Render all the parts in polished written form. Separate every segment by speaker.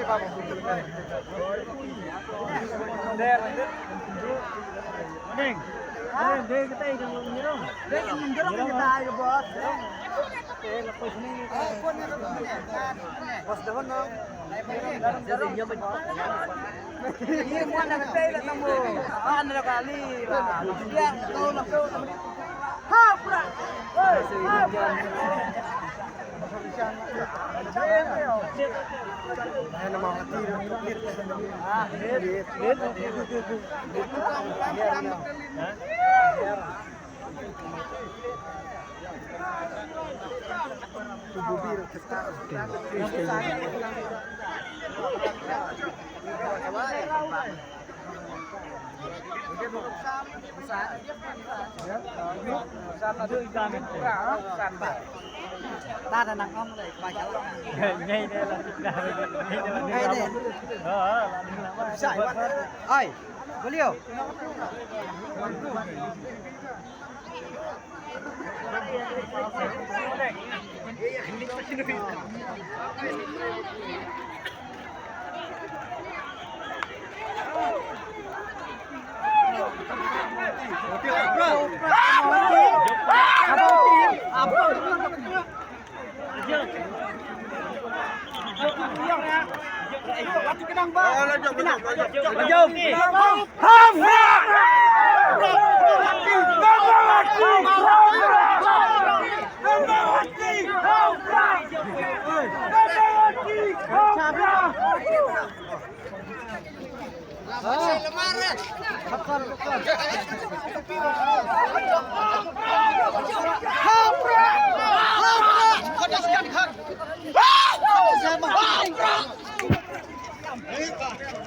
Speaker 1: Dek kita ikan menjerong. Dek menjerong kita ayo bos. Lepas ini. Bos dah mana? Jadinya ini mana kita ikan tamu? Anda kali lah. Dia tahu nak tahu. Ha pula. Nama mati tubuh biru kita ta đã nặng không này bài cháu ngay đây là ngay đây sải bạn ơi có liều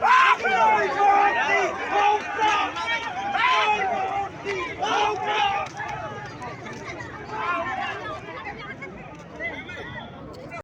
Speaker 1: Ah!